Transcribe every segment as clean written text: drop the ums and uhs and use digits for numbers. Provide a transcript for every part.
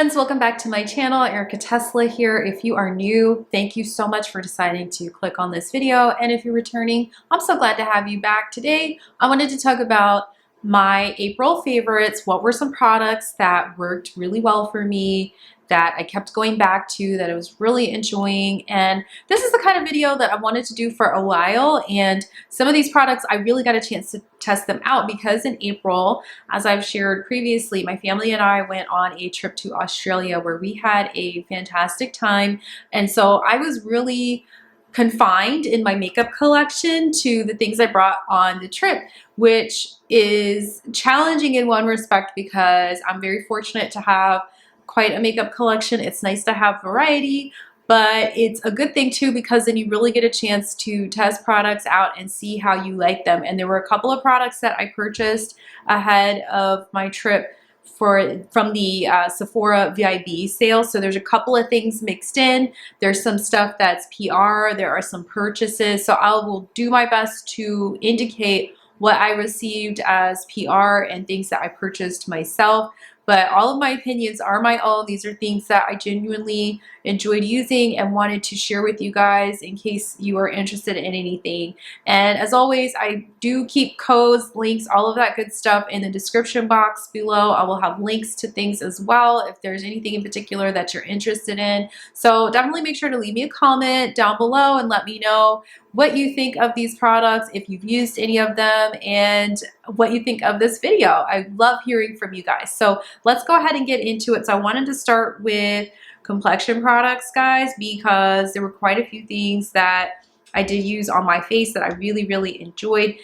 friends, welcome back to my channel. Erika Tesla here. If you are new, thank you so much for deciding to click on this video. And if you're returning, I'm so glad to have you back. Today, I wanted to talk about my April favorites. What were some products that worked really well for me, that I kept going back to, that I was really enjoying. And this is the kind of video that I wanted to do for a while. And some of these products, I really got a chance to test them out because in April, as I've shared previously, my family and I went on a trip to Australia where we had a fantastic time. And so I was really confined in my makeup collection to the things I brought on the trip, which is challenging in one respect because I'm very fortunate to have quite a makeup collection. It's nice to have variety, but it's a good thing too because then you really get a chance to test products out and see how you like them. And there were a couple of products that I purchased ahead of my trip from the Sephora VIB sale. So there's a couple of things mixed in. There's some stuff that's PR. There are some purchases. So I will do my best to indicate what I received as PR and things that I purchased myself. But all of my opinions are my own. These are things that I genuinely enjoyed using and wanted to share with you guys in case you are interested in anything. And as always, I do keep codes, links, all of that good stuff in the description box below. I will have links to things as well if there's anything in particular that you're interested in. So definitely make sure to leave me a comment down below and let me know what you think of these products, if you've used any of them, and what you think of this video. I love hearing from you guys. So let's go ahead and get into it. So I wanted to start with complexion products, guys, because there were quite a few things that I did use on my face that I really, really enjoyed.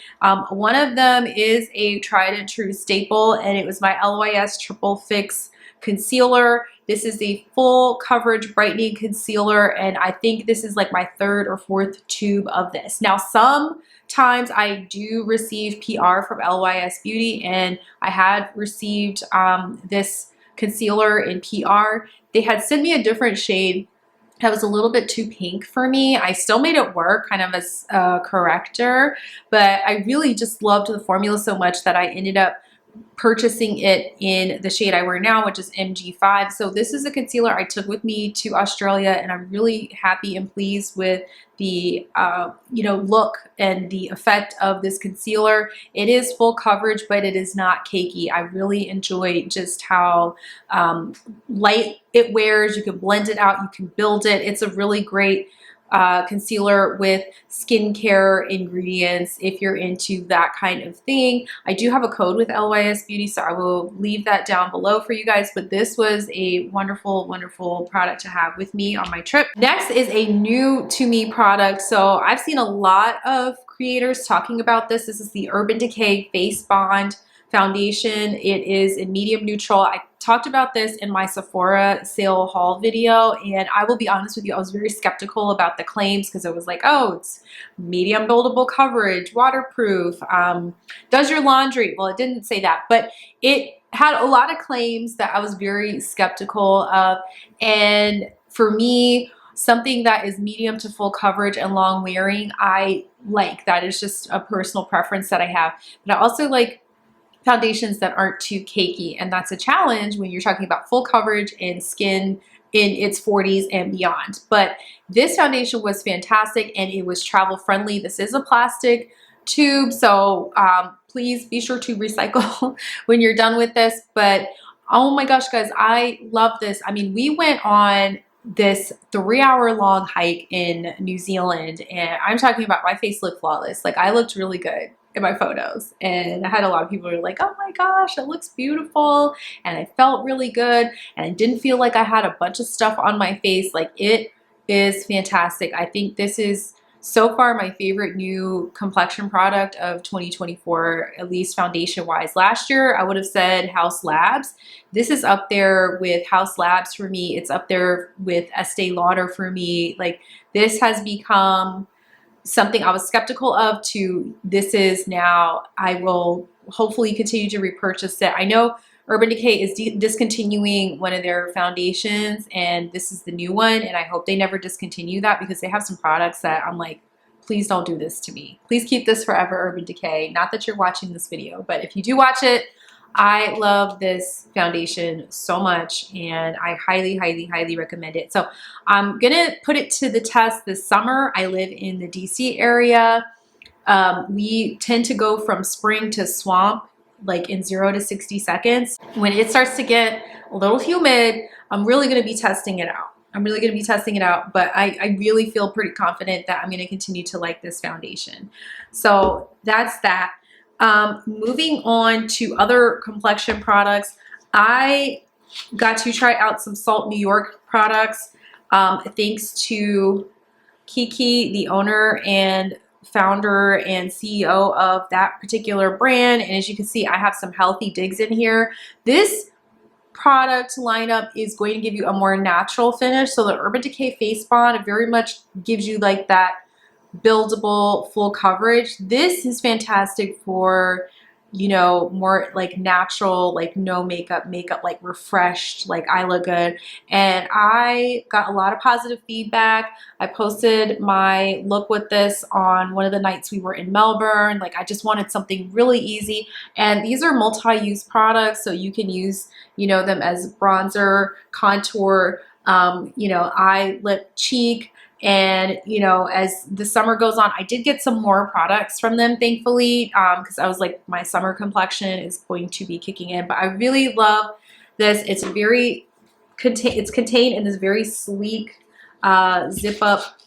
One of them is a tried and true staple, and it was my LYS Triple Fix Concealer. This is a full coverage brightening concealer, and I think this is like my third or fourth tube of this. Now, sometimes I do receive PR from LYS Beauty, and I had received this concealer in PR. They had sent me a different shade that was a little bit too pink for me. I still made it work kind of as a corrector, but I really just loved the formula so much that I ended up purchasing it in the shade I wear now, which is MG5. So this is a concealer I took with me to Australia, and I'm really happy and pleased with the look and the effect of this concealer. It is full coverage, but it is not cakey. I really enjoy just how light it wears. You can blend it out, you can build it. It's a really great concealer with skincare ingredients if you're into that kind of thing. I do have a code with LYS Beauty, so I will leave that down below for you guys, but this was a wonderful, wonderful product to have with me on my trip. Next is a new to me product. So I've seen a lot of creators talking about this. This is the Urban Decay Face Bond Foundation. It is in medium neutral. I talked about this in my Sephora sale haul video, and I will be honest with you, I was very skeptical about the claims because it was like, oh, it's medium buildable coverage, waterproof, does your laundry. Well, it didn't say that, but it had a lot of claims that I was very skeptical of. And for me, something that is medium to full coverage and long wearing, I like. That is just a personal preference that I have. But I also like foundations that aren't too cakey, and that's a challenge when you're talking about full coverage and skin in its 40s and beyond. But this foundation was fantastic, and it was travel friendly. This is a plastic tube, so please be sure to recycle when you're done with this. But oh my gosh, guys, I love this. I mean, we went on this 3-hour long hike in New Zealand, and I'm talking about my face looked flawless. Like, I looked really good in my photos, and I had a lot of people who were like, oh my gosh, it looks beautiful, and I felt really good, and I didn't feel like I had a bunch of stuff on my face. Like, it is fantastic. I think this is so far my favorite new complexion product of 2024, at least foundation wise. Last year I would have said Haus Labs. This is up there with Haus Labs for me. It's up there with Estee Lauder for me. Like, this has become something I was skeptical of to this is now. I will hopefully continue to repurchase it. I know Urban Decay is discontinuing one of their foundations, and this is the new one, and I hope they never discontinue that because they have some products that I'm like, please don't do this to me. Please keep this forever, Urban Decay. Not that you're watching this video, but if you do watch it, I love this foundation so much, and I highly, highly, highly recommend it. So I'm gonna put it to the test this summer. I live in the DC area. We tend to go from spring to swamp like in 0 to 60 seconds. When it starts to get a little humid, I'm really gonna be testing it out. I'm really gonna be testing it out, but I really feel pretty confident that I'm gonna continue to like this foundation. So that's that. Moving on to other complexion products, I got to try out some Salt New York products thanks to Kiki, the owner and founder and CEO of that particular brand. And as you can see, I have some healthy digs in here. This product lineup is going to give you a more natural finish. So the Urban Decay Face Bond very much gives you like that buildable full coverage. This is fantastic for, you know, more like natural, like no makeup, like refreshed, like I look good. And I got a lot of positive feedback. I posted my look with this on one of the nights we were in Melbourne. Like I just wanted something really easy. And these are multi-use products, so you can use, you know, them as bronzer, contour, you know, eye, lip, cheek. And, you know, as the summer goes on, I did get some more products from them, thankfully, because I was like, my summer complexion is going to be kicking in. But I really love this. It's very, it's contained in this very sleek zip up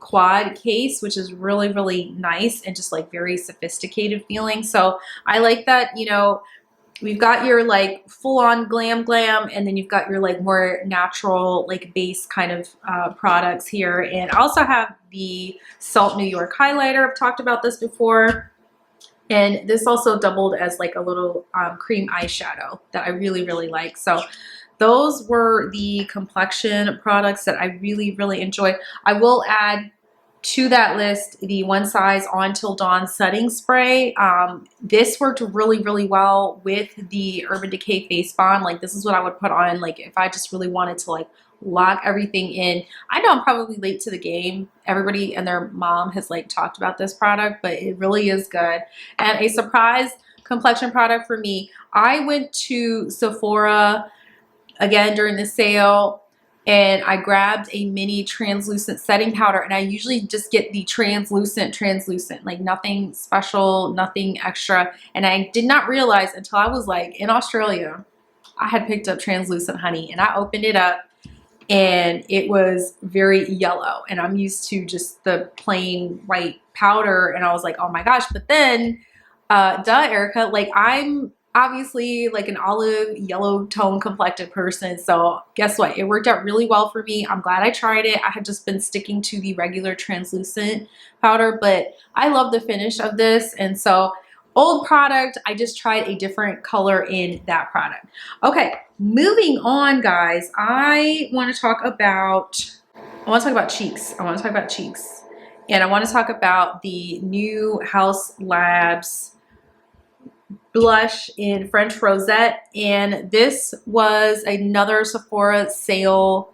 quad case, which is really, really nice and just like very sophisticated feeling. So I like that, you know, we've got your like full-on glam, and then you've got your like more natural like base kind of products here. And I also have the Salt New York highlighter. I've talked about this before. And this also doubled as like a little cream eyeshadow that I really, really like. So those were the complexion products that I really, really enjoyed. I will add to that list the One Size On Till Dawn setting spray. This worked really, really well with the Urban Decay Face Bond. Like this is what I would put on like if I just really wanted to like lock everything in. I know I'm probably late to the game. Everybody and their mom has like talked about this product, but it really is good. And a surprise complexion product for me, I went to Sephora again during the sale, and I grabbed a mini translucent setting powder, and I usually just get the translucent, like nothing special, nothing extra. And I did not realize until I was like in Australia, I had picked up translucent honey, and I opened it up and it was very yellow, and I'm used to just the plain white powder, and I was like, oh my gosh. But then, Erika, like I'm obviously like an olive yellow tone complected person, so guess what, it worked out really well for me. I'm glad I tried it. I had just been sticking to the regular translucent powder, but I love the finish of this. And so old product, I just tried a different color in that product. Okay, moving on, guys. I want to talk about cheeks. I want to talk about cheeks, and I want to talk about the new Haus Labs blush in French Rosette. And this was another Sephora sale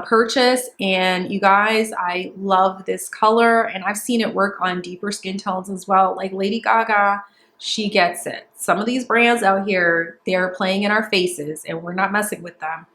purchase, and you guys, I love this color, and I've seen it work on deeper skin tones as well. Like Lady Gaga, she gets it. Some of these brands out here, they're playing in our faces, and we're not messing with them.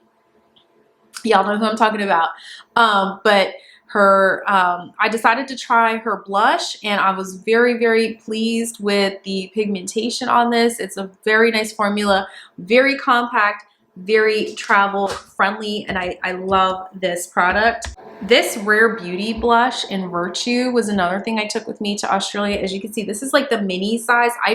Y'all know who I'm talking about. But her, I decided to try her blush, and I was very, very pleased with the pigmentation on this. It's a very nice formula, very compact, very travel friendly, and I love this product. This Rare Beauty blush in Virtue was another thing I took with me to Australia. As you can see, this is like the mini size. I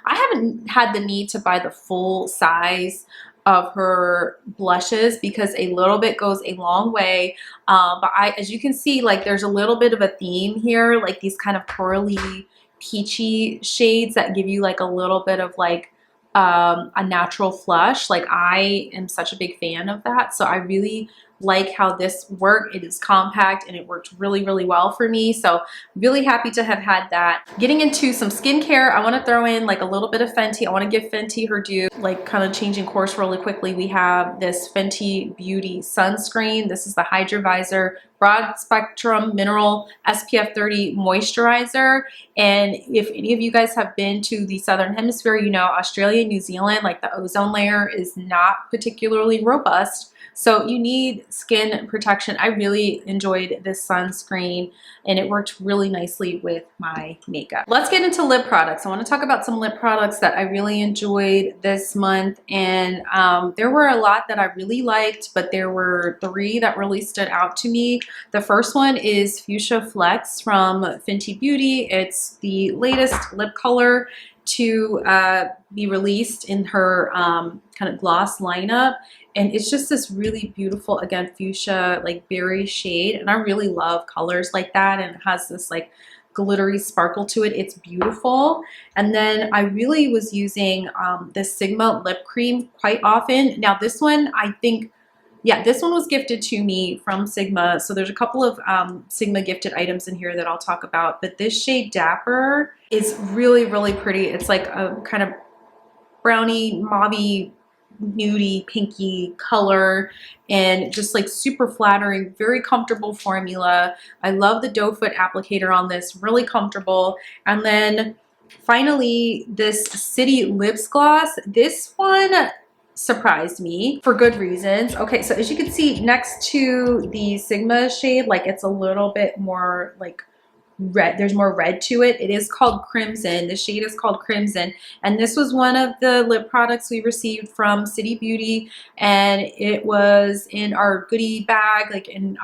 haven't had the need to buy the full size of her blushes because a little bit goes a long way. But as you can see, like there's a little bit of a theme here, like these kind of pearly, peachy shades that give you like a little bit of like a natural flush. Like I am such a big fan of that. So I really like how this worked. It is compact and it worked really, really well for me. So really happy to have had that. Getting into some skincare, I want to throw in like a little bit of Fenty. I want to give Fenty her due, like kind of changing course really quickly. We have this Fenty Beauty sunscreen. This is the Hydra Visor broad spectrum mineral SPF 30 moisturizer. And if any of you guys have been to the Southern Hemisphere, you know Australia, New Zealand, like the ozone layer is not particularly robust. So you need skin protection. I really enjoyed this sunscreen and it worked really nicely with my makeup. Let's get into lip products. I want to talk about some lip products that I really enjoyed this month. And there were a lot that I really liked, but there were 3 that really stood out to me. The first one is Fuchsia Flex from Fenty Beauty. It's the latest lip color to be released in her kind of gloss lineup. And it's just this really beautiful, again, fuchsia, like berry shade. And I really love colors like that. And it has this like glittery sparkle to it. It's beautiful. And then I really was using this Sigma lip cream quite often. Now this one, I think, yeah, this one was gifted to me from Sigma. So there's a couple of Sigma gifted items in here that I'll talk about. But this shade Dapper is really, really pretty. It's like a kind of brownie, mauvey, nudie, pinky color, and just like super flattering, very comfortable formula. I love the doe foot applicator on this, really comfortable. And then finally, this City Lips Gloss. This one surprised me for good reasons. Okay, so as you can see next to the Sigma shade, like it's a little bit more like red, there's more red to it. It is called Crimson. The shade is called Crimson, and this was one of the lip products we received from City Beauty, and it was in our goodie bag, like in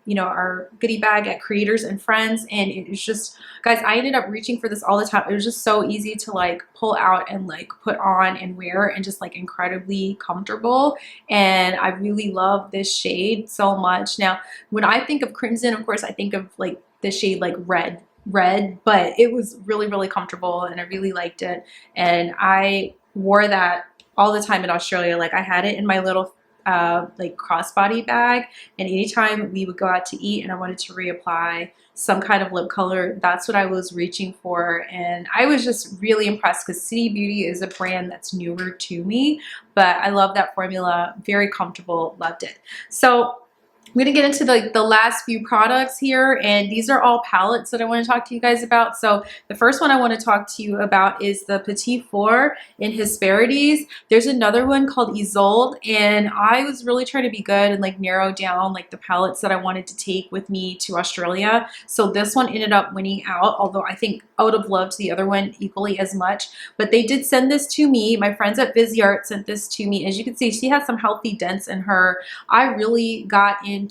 you know, our goodie bag at Creators and Friends. And it was just, guys, I ended up reaching for this all the time. It was just so easy to like pull out and like put on and wear, and just like incredibly comfortable. And I really love this shade so much. Now when I think of Crimson, of course I think of like the shade like red, but it was really, really comfortable and I really liked it. And I wore that all the time in Australia. Like I had it in my little like crossbody bag, and anytime we would go out to eat and I wanted to reapply some kind of lip color, that's what I was reaching for. And I was just really impressed because City Beauty is a brand that's newer to me, but I love that formula, very comfortable, loved it. So I'm going to get into the last few products here, and these are all palettes that I want to talk to you guys about. So the first one I want to talk to you about is the Petits 4 in Hesperides. There's another one called Isolde, and I was really trying to be good and like narrow down like the palettes that I wanted to take with me to Australia. So this one ended up winning out, although I think I would have loved the other one equally as much. But they did send this to me. My friends at Viseart sent this to me. As you can see, she has some healthy dents in her. I really got into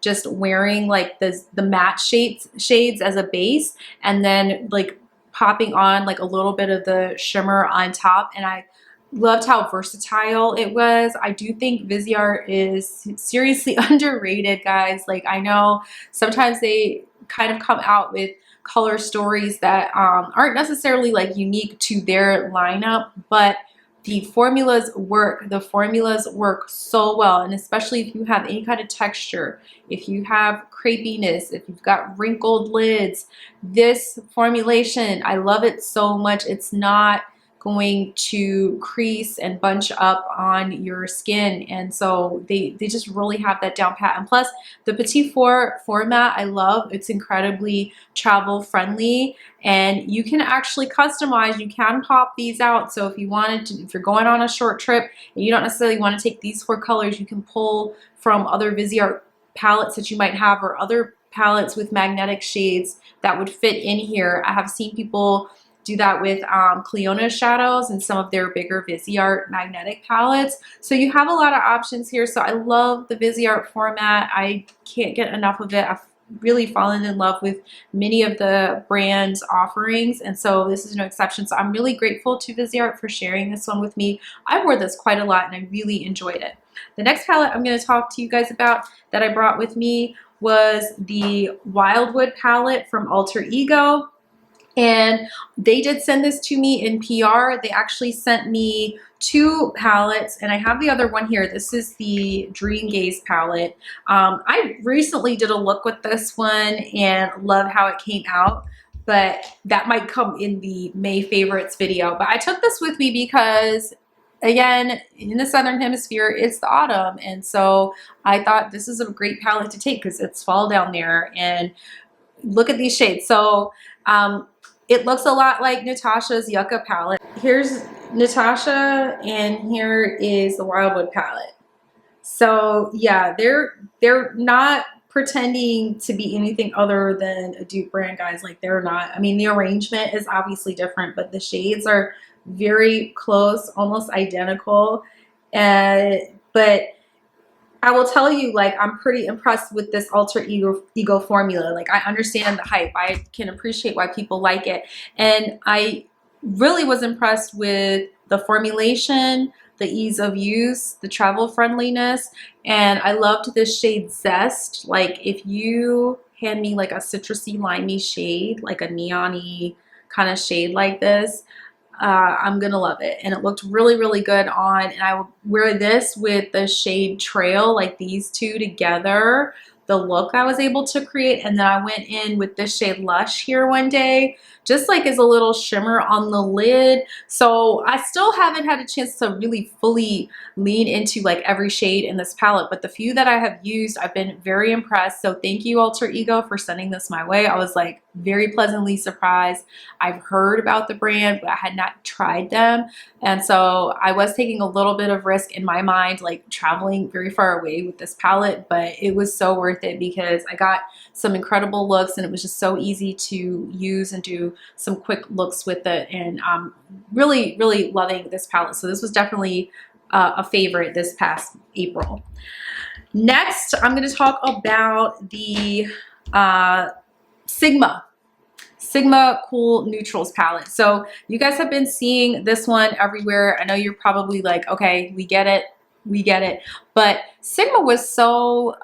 just wearing like the matte shades as a base, and then like popping on like a little bit of the shimmer on top. And I loved how versatile it was. I do think Viseart is seriously underrated, guys. Like I know sometimes they kind of come out with color stories that aren't necessarily like unique to their lineup, but the formulas work. The formulas work so well, and especially if you have any kind of texture, if you have crepiness, if you've got wrinkled lids, this formulation, I love it so much. It's not going to crease and bunch up on your skin, and so they just really have that down pat. And plus the Petits 4 format I love. It's incredibly travel friendly, and you can actually customize. You can pop these out, so if you wanted to, if you're going on a short trip and you don't necessarily want to take these 4 colors, you can pull from other Viseart palettes that you might have, or other palettes with magnetic shades that would fit in here. I have seen people do that with Cliona shadows and some of their bigger Viseart magnetic palettes. So you have a lot of options here. So I love the Viseart format. I can't get enough of it. I've really fallen in love with many of the brand's offerings, and so this is no exception. So I'm really grateful to Viseart for sharing this one with me. I wore this quite a lot and I really enjoyed it. The next palette I'm going to talk to you guys about that I brought with me was the Wildwood palette from Alter Ego. And they did send this to me in PR. They actually sent me 2 palettes, and I have the other one here. This is the Dream Gaze palette. I recently did a look with this one and love how it came out, but that might come in the May favorites video. But I took this with me because again, in the Southern Hemisphere, it's the autumn. And so I thought this is a great palette to take because it's fall down there. And look at these shades. So it looks a lot like Natasha's Yucca palette. Here's Natasha, and here is the Wildwood palette. So yeah, they're not pretending to be anything other than a dupe brand, guys. Like, they're not. I mean, the arrangement is obviously different, but the shades are very close, almost identical. But I will tell you, like, I'm pretty impressed with this alter ego formula. Like, I understand the hype. I can appreciate why people like it. And I really was impressed with the formulation, the ease of use, the travel friendliness, and I loved this shade Zest. Like, if you hand me like a citrusy limey shade, like a neon-y kind of shade like this, I'm gonna love it. And it looked really, really good on, and I will wear this with the shade Trail, like these two together, the look I was able to create. And then I went in with this shade Lush here one day, just like as a little shimmer on the lid. So I still haven't had a chance to really fully lean into like every shade in this palette, but the few that I have used, I've been very impressed. So thank you, Alter Ego, for sending this my way. I was like very pleasantly surprised. I've heard about the brand, but I had not tried them. And so I was taking a little bit of risk in my mind, like traveling very far away with this palette, but it was so worth it because I got some incredible looks and it was just so easy to use and do some quick looks with it. And I'm really, really loving this palette. So this was definitely a favorite this past April. Next, I'm going to talk about the Sigma Cool Neutrals palette. So you guys have been seeing this one everywhere. I know you're probably like, okay, we get it. We get it. But Sigma was so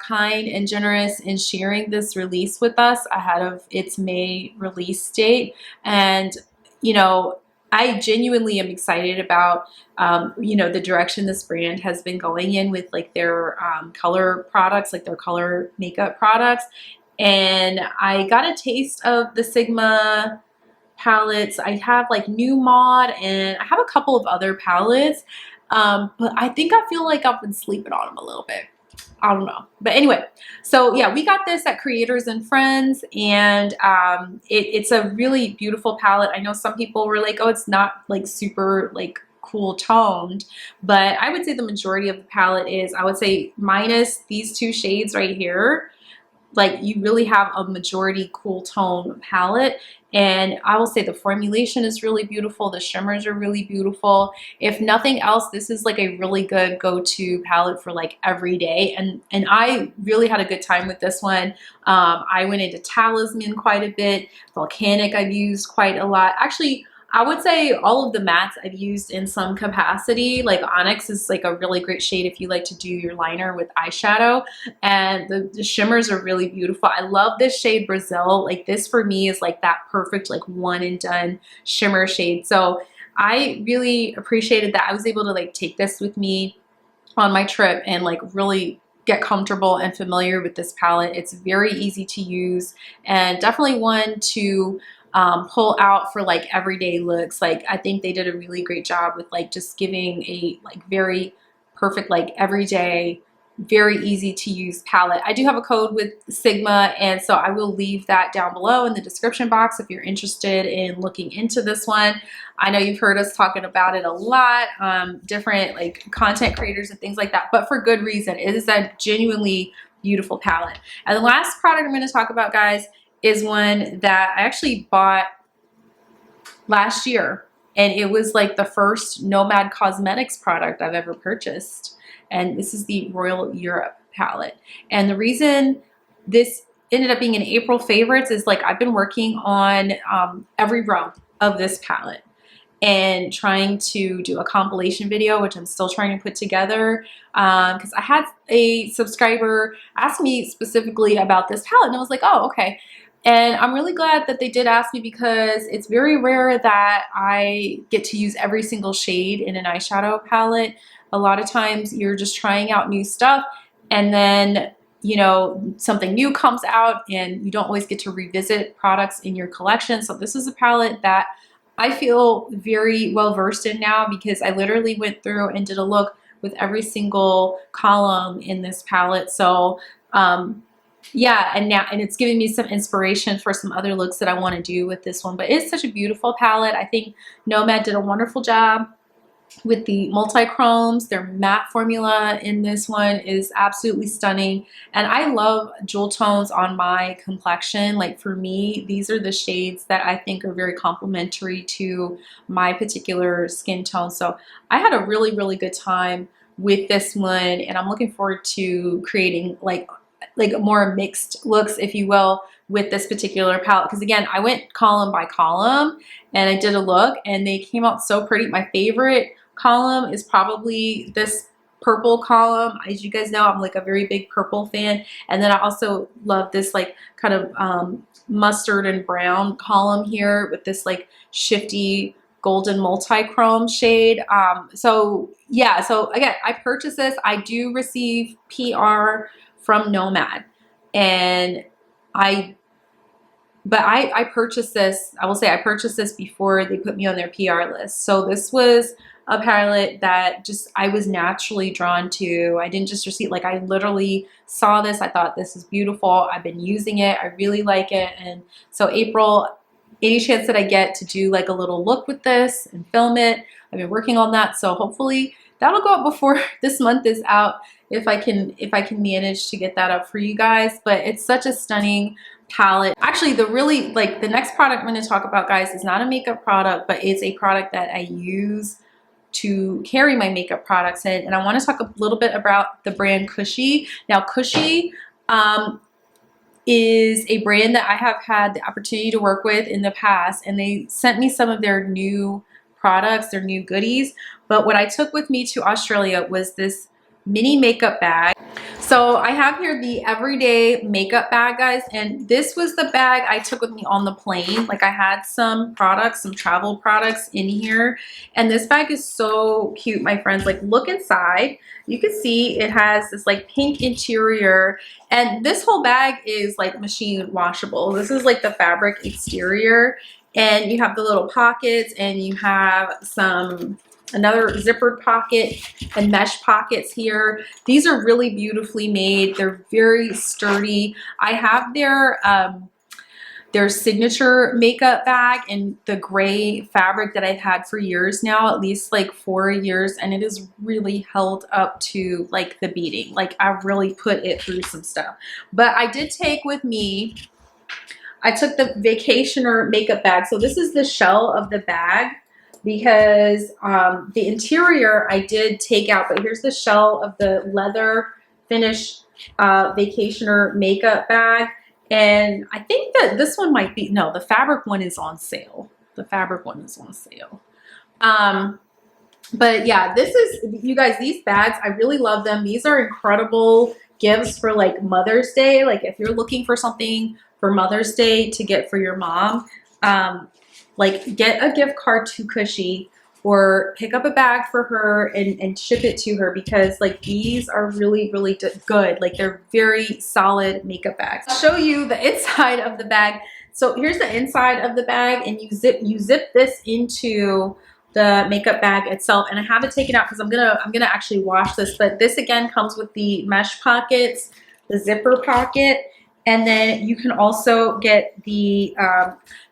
kind and generous in sharing this release with us ahead of its May release date. And, you know, I genuinely am excited about, you know, the direction this brand has been going in with like their color products, like their color makeup products. And I got a taste of the Sigma palettes. I have like New Mod and I have a couple of other palettes. But I think I feel like I've been sleeping on them a little bit. I don't know. But anyway, so yeah, we got this at Creators and Friends, and it's a really beautiful palette. I know some people were like, oh, it's not like super like cool toned, but I would say the majority of the palette is, I would say minus these two shades right here, like you really have a majority cool tone palette. And I will say the formulation is really beautiful. The shimmers are really beautiful. If nothing else, this is like a really good go-to palette for like every day. And I really had a good time with this one. I went into Talisman quite a bit. Volcanic I've used quite a lot. Actually, I would say all of the mattes I've used in some capacity. Like Onyx is like a really great shade if you like to do your liner with eyeshadow. And the shimmers are really beautiful. I love this shade Brazil. Like this for me is like that perfect like one and done shimmer shade. So I really appreciated that I was able to like take this with me on my trip and like really get comfortable and familiar with this palette. It's very easy to use and definitely one to pull out for like everyday looks. Like I think they did a really great job with like just giving a like very perfect like everyday, very easy to use palette. I do have a code with Sigma, and so I will leave that down below in the description box if you're interested in looking into this one. I know you've heard us talking about it a lot, different like content creators and things like that, but for good reason. It is a genuinely beautiful palette. And the last product I'm going to talk about, guys, is one that I actually bought last year, and it was like the first Nomad Cosmetics product I've ever purchased. And this is the Royal Europe palette. And the reason this ended up being an April favorites is like I've been working on every row of this palette and trying to do a compilation video, which I'm still trying to put together, because I had a subscriber ask me specifically about this palette, and I was like, oh, okay. And I'm really glad that they did ask me because it's very rare that I get to use every single shade in an eyeshadow palette. A lot of times you're just trying out new stuff, and then, you know, something new comes out and you don't always get to revisit products in your collection. So this is a palette that I feel very well versed in now because I literally went through and did a look with every single column in this palette. So yeah, and it's giving me some inspiration for some other looks that I want to do with this one. But it's such a beautiful palette. I think Nomad did a wonderful job with the multi-chromes. Their matte formula in this one is absolutely stunning. And I love jewel tones on my complexion. Like for me, these are the shades that I think are very complementary to my particular skin tone. So I had a really, really good time with this one, and I'm looking forward to creating like more mixed looks, if you will, with this particular palette. Because again, I went column by column and I did a look and they came out so pretty. My favorite column is probably this purple column. As you guys know, I'm like a very big purple fan. And then I also love this like kind of mustard and brown column here with this like shifty golden multi-chrome shade. So yeah, so again, I purchased this. I do receive PR from Nomad, and I purchased this. I will say I purchased this before they put me on their PR list. So this was a palette that just I was naturally drawn to. I didn't just receive, like I literally saw this. I thought this is beautiful. I've been using it. I really like it. And so April, any chance that I get to do like a little look with this and film it, I've been working on that. So hopefully that'll go up before this month is out, if I can manage to get that up for you guys. But it's such a stunning palette. Actually, the next product I'm going to talk about, guys, is not a makeup product, but it's a product that I use to carry my makeup products in. And I want to talk a little bit about the brand Cushy. Now, Cushy is a brand that I have had the opportunity to work with in the past, and they sent me some of their new products, their new goodies. But what I took with me to Australia was this mini makeup bag. So I have here the everyday makeup bag, guys, and this was the bag I took with me on the plane. Like I had some products, some travel products in here, and this bag is so cute, my friends. Like look inside. You can see it has this like pink interior, and this whole bag is like machine washable. This is like the fabric exterior, and you have the little pockets, and you have another zippered pocket and mesh pockets here. These are really beautifully made. They're very sturdy. I have their signature makeup bag in the gray fabric that I've had for years now, at least like 4 years, and it is really held up to like the beating. Like I've really put it through some stuff. But I did take with me, I took the Vacationer makeup bag. So this is the shell of the bag, because the interior I did take out, but here's the shell of the leather finish Vacationer makeup bag. And I think that this one might be, no, the fabric one is on sale. The fabric one is on sale. But yeah, this is, you guys, these bags, I really love them. These are incredible gifts for like Mother's Day. Like if you're looking for something for Mother's Day to get for your mom, like get a gift card to Cushy, or pick up a bag for her and ship it to her, because like these are really, really good. Like they're very solid makeup bags. I'll show you the inside of the bag. So here's the inside of the bag, and you zip this into the makeup bag itself. And I have it taken out because I'm gonna actually wash this. But this again comes with the mesh pockets, the zipper pocket, and then you can also get the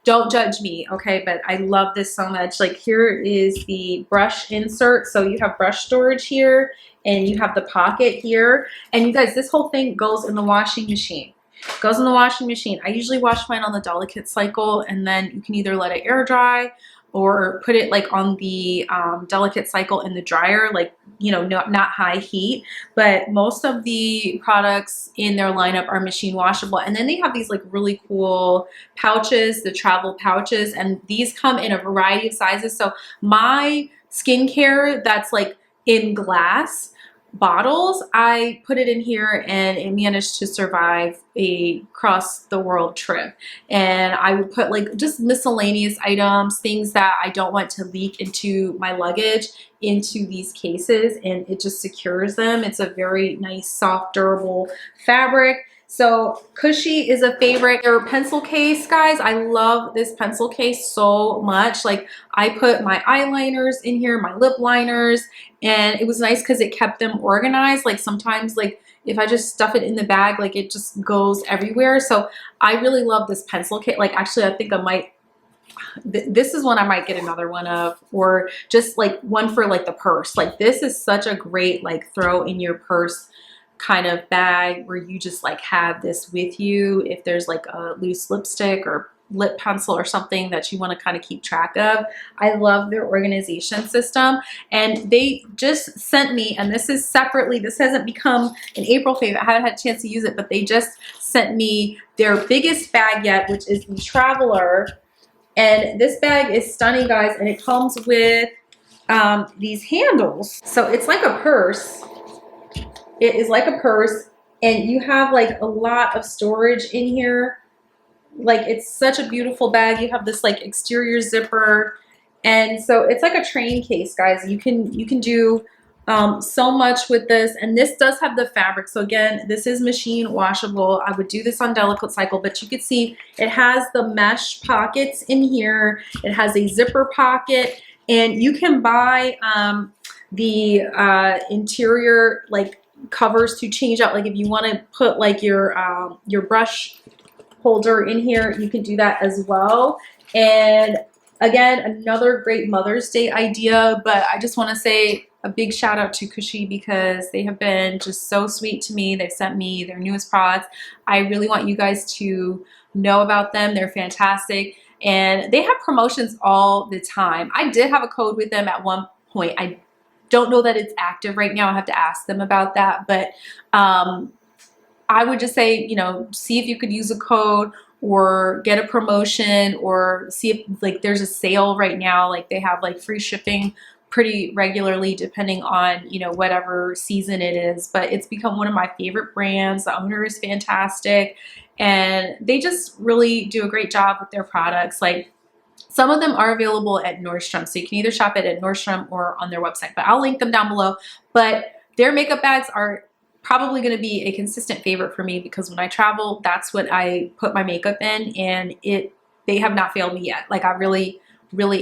don't judge me, okay, but I love this so much. Like here is the brush insert. So you have brush storage here, and you have the pocket here. And you guys, this whole thing goes in the washing machine. Goes in the washing machine. I usually wash mine on the delicate cycle, and then you can either let it air dry or put it like on the delicate cycle in the dryer, like, you know, not high heat. But most of the products in their lineup are machine washable. And then they have these like really cool pouches, the travel pouches, and these come in a variety of sizes. So my skincare that's like in glass bottles, I put it in here, and it managed to survive a cross the world trip. And I would put like just miscellaneous items, things that I don't want to leak into my luggage, into these cases, and it just secures them. It's a very nice, soft, durable fabric. So Cushy is a favorite. Their pencil case, guys, I love this pencil case so much. Like I put my eyeliners in here, my lip liners, and it was nice because it kept them organized. Like sometimes like if I just stuff it in the bag, like it just goes everywhere. So I really love this pencil kit. Like actually I think I might, this is one I might get another one of, or just like one for like the purse. Like this is such a great like throw in your purse kind of bag where you just like have this with you if there's like a loose lipstick or lip pencil or something that you want to kind of keep track of. I love their organization system, and they just sent me, and this is separately, this hasn't become an April favorite, I haven't had a chance to use it, but they just sent me their biggest bag yet, which is the Traveler. And this bag is stunning, guys, and it comes with these handles. So it's like a purse. It is like a purse, and you have like a lot of storage in here. Like it's such a beautiful bag. You have this like exterior zipper, and so it's like a train case, guys. You can do so much with this, and this does have the fabric. So again, this is machine washable. I would do this on Delicate Cycle, but you can see it has the mesh pockets in here. It has a zipper pocket, and you can buy the interior like covers to change out. Like if you want to put like your brush holder in here, you can do that as well. And again, another great Mother's Day idea, but I just want to say a big shout out to Cushy because they have been just so sweet to me. They've sent me their newest products. I really want you guys to know about them. They're fantastic, and they have promotions all the time. I did have a code with them at one point. I don't know that it's active right now. I have to ask them about that, but I would just say, you know, see if you could use a code or get a promotion, or see if like there's a sale right now. Like they have like free shipping pretty regularly depending on, you know, whatever season it is. But it's become one of my favorite brands. The owner is fantastic, and they just really do a great job with their products. Like some of them are available at Nordstrom, so you can either shop it at Nordstrom or on their website, but I'll link them down below. But their makeup bags are probably going to be a consistent favorite for me because when I travel, that's what I put my makeup in, and they have not failed me yet. Like I really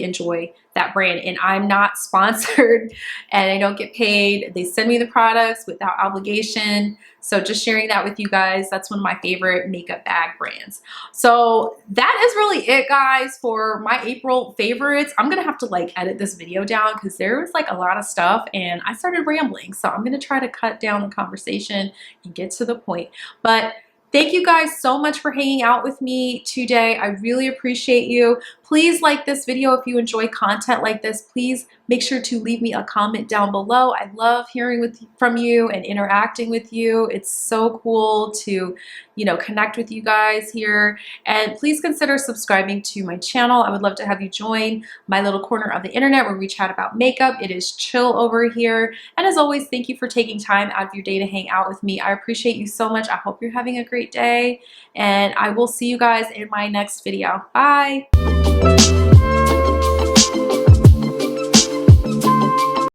enjoy that brand, and I'm not sponsored and I don't get paid. They send me the products without obligation. So just sharing that with you guys. That's one of my favorite makeup bag brands. So that is really it, guys, for my April favorites. I'm gonna have to like edit this video down because there was like a lot of stuff and I started rambling. So I'm gonna try to cut down the conversation and get to the point. But thank you guys so much for hanging out with me today. I really appreciate you. Please like this video if you enjoy content like this. Please make sure to leave me a comment down below. I love hearing from you and interacting with you. It's so cool to, you know, connect with you guys here. And please consider subscribing to my channel. I would love to have you join my little corner of the internet where we chat about makeup. It is chill over here. And as always, thank you for taking time out of your day to hang out with me. I appreciate you so much. I hope you're having a great day, and I will see you guys in my next video. Bye.